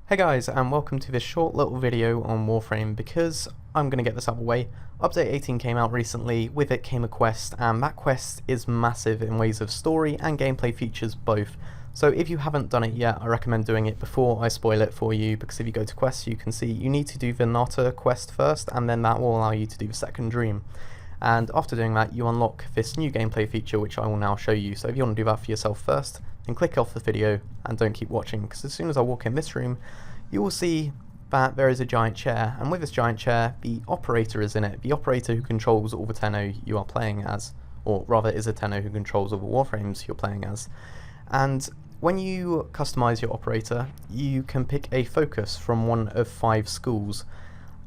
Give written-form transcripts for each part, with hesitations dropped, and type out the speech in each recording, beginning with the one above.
Hey guys, and welcome to this short little video on Warframe. Because I'm going to get this out of the way, Update 18 came out recently, with it came a quest, and that quest is massive in ways of story and gameplay features both. So if you haven't done it yet, I recommend doing it before I spoil it for you, because if you go to quests you can see you need to do the Nata quest first, and then that will allow you to do the second dream. And after doing that you unlock this new gameplay feature which I will now show you. So if you want to do that for yourself first, then click off the video and don't keep watching, because as soon as I walk in this room you will see that there is a giant chair, and with this giant chair the operator is in it, the operator who controls all the Tenno you are playing as, or rather is a Tenno who controls all the Warframes you're playing as. And when you customize your operator you can pick a focus from one of 5 schools.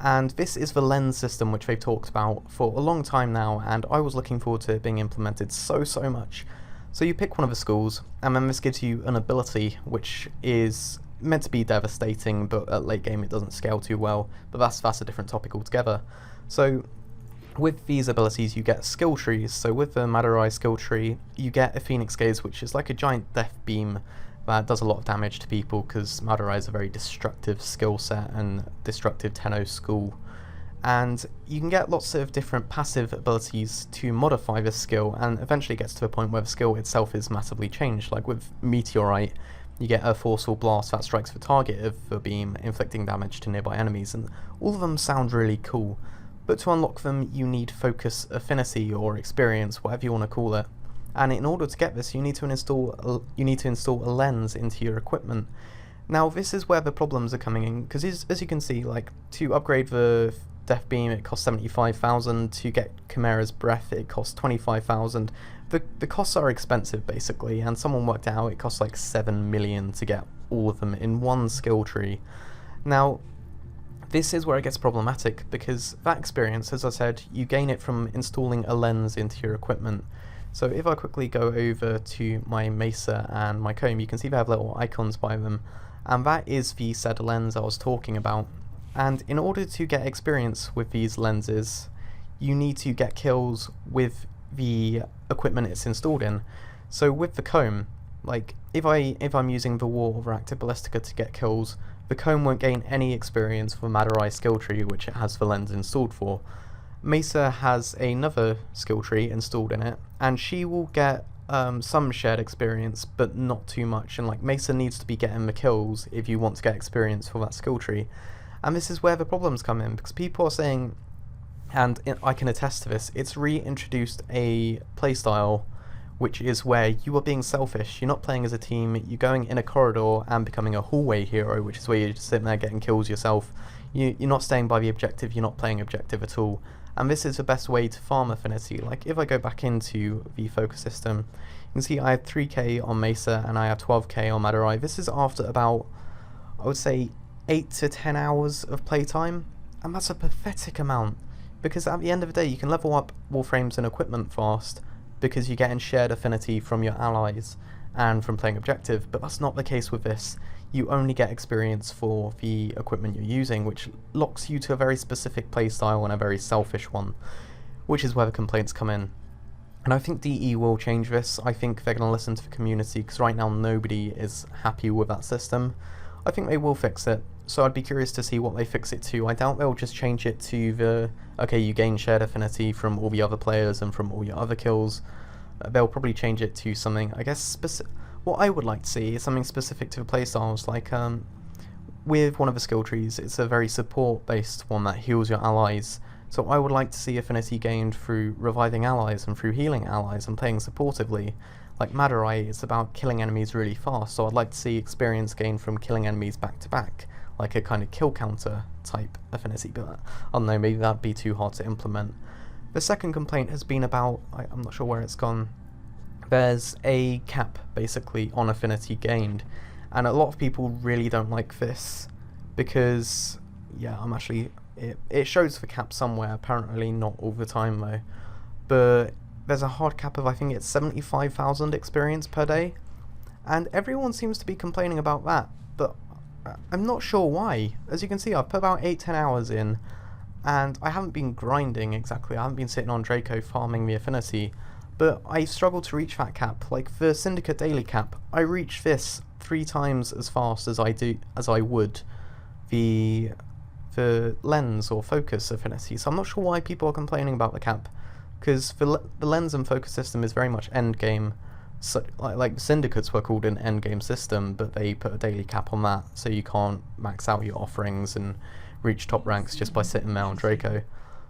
And this is the lens system which they've talked about for a long time now, and I was looking forward to it being implemented so much. So you pick one of the schools, and then this gives you an ability which is meant to be devastating, but at late game it doesn't scale too well, but that's a different topic altogether. So with these abilities you get skill trees. So with the MAGIX skill tree you get a Phoenix Gaze, which is like a giant death beam that does a lot of damage to people, because MAGIX is a very destructive skill set and destructive Tenno school. And you can get lots of different passive abilities to modify this skill, and eventually it gets to a point where the skill itself is massively changed. Like with Meteorite, you get a forceful blast that strikes the target of the beam, inflicting damage to nearby enemies, and all of them sound really cool. But to unlock them you need focus affinity or experience, whatever you want to call it. And in order to get this you need to install a lens into your equipment. Now this is where the problems are coming in, because as you can see, like, to upgrade the Death Beam it costs 75,000, to get Chimera's Breath it costs 25,000. The costs are expensive basically, and someone worked out it costs like 7 million to get all of them in one skill tree. Now this is where it gets problematic, because that experience, as I said, you gain it from installing a lens into your equipment. So if I quickly go over to my Mesa and my comb, you can see they have little icons by them, and that is the said lens I was talking about. And in order to get experience with these lenses you need to get kills with the equipment it's installed in. So with the comb, like if I'm using the War of Active Ballistica to get kills, the comb won't gain any experience for MAGIX skill tree which it has the lens installed for. Mesa has another skill tree installed in it, and she will get some shared experience, but not too much, and like Mesa needs to be getting the kills if you want to get experience for that skill tree. And this is where the problems come in, because people are saying, and I can attest to this, it's reintroduced a playstyle which is where you are being selfish. You're not playing as a team, you're going in a corridor and becoming a hallway hero, which is where you're just sitting there getting kills yourself. You're not staying by the objective, you're not playing objective at all. And this is the best way to farm affinity. Like if I go back into the focus system, you can see I have 3k on Mesa and I have 12k on MAGIX. This is after about, I would say, 8 to 10 hours of playtime, and that's a pathetic amount, because at the end of the day you can level up Warframes and equipment fast because you're getting shared affinity from your allies and from playing objective, but that's not the case with this. You only get experience for the equipment you're using, which locks you to a very specific playstyle and a very selfish one, which is where the complaints come in. And I think DE will change this. I think they're going to listen to the community, because right now nobody is happy with that system. I think they will fix it, so I'd be curious to see what they fix it to. I doubt they'll just change it to the, okay, you gain shared affinity from all the other players and from all your other kills. They'll probably change it to something, I guess, what I would like to see is something specific to the playstyles, like with one of the skill trees, it's a very support based one that heals your allies. So I would like to see affinity gained through reviving allies and through healing allies and playing supportively. Like MAGIX, it's about killing enemies really fast, so I'd like to see experience gained from killing enemies back to back, like a kind of kill counter type affinity, but I don't know, maybe that'd be too hard to implement. The second complaint has been about, I'm not sure where it's gone, there's a cap basically on affinity gained, and a lot of people really don't like this, because, yeah, it shows the cap somewhere, apparently not all the time though, but there's a hard cap of, I think it's 75,000 experience per day, and everyone seems to be complaining about that, but I'm not sure why. As you can see, I've put about 8-10 hours in, and I haven't been grinding exactly, I haven't been sitting on Draco farming the affinity, but I struggled to reach that cap. Like the Syndicate daily cap, I reached this 3 times as fast as I would the lens or focus affinity. So I'm not sure why people are complaining about the cap, because the lens and focus system is very much end game. So, like Syndicates were called an end game system, but they put a daily cap on that, so you can't max out your offerings and reach top ranks just by sitting there on Draco.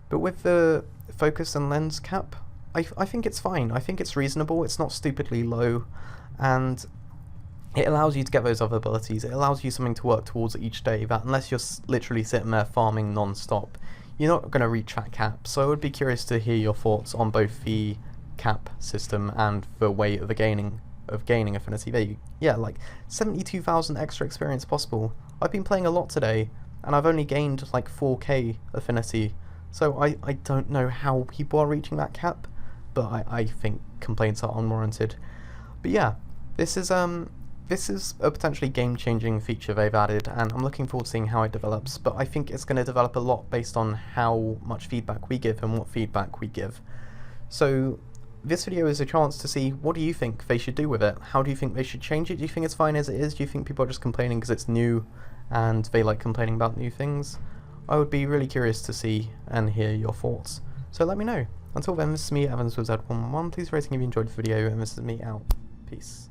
But with the focus and lens cap, I think it's fine. I think it's reasonable. It's not stupidly low, and it allows you to get those other abilities. It allows you something to work towards each day, that unless you're literally sitting there farming non-stop, you're not going to reach that cap. So I would be curious to hear your thoughts on both the cap system and the way of gaining affinity. Yeah, like 72,000 extra experience possible. I've been playing a lot today, and I've only gained like 4k affinity, so I don't know how people are reaching that cap, but I think complaints are unwarranted. But yeah, this is a potentially game-changing feature they've added, and I'm looking forward to seeing how it develops, but I think it's going to develop a lot based on how much feedback we give and what feedback we give. So this video is a chance to see, what do you think they should do with it? How do you think they should change it? Do you think it's fine as it is? Do you think people are just complaining because it's new and they like complaining about new things? I would be really curious to see and hear your thoughts. So let me know. Until then, this is me, Evans with Z111. Please rate and if you enjoyed the video, and this is me out. Peace.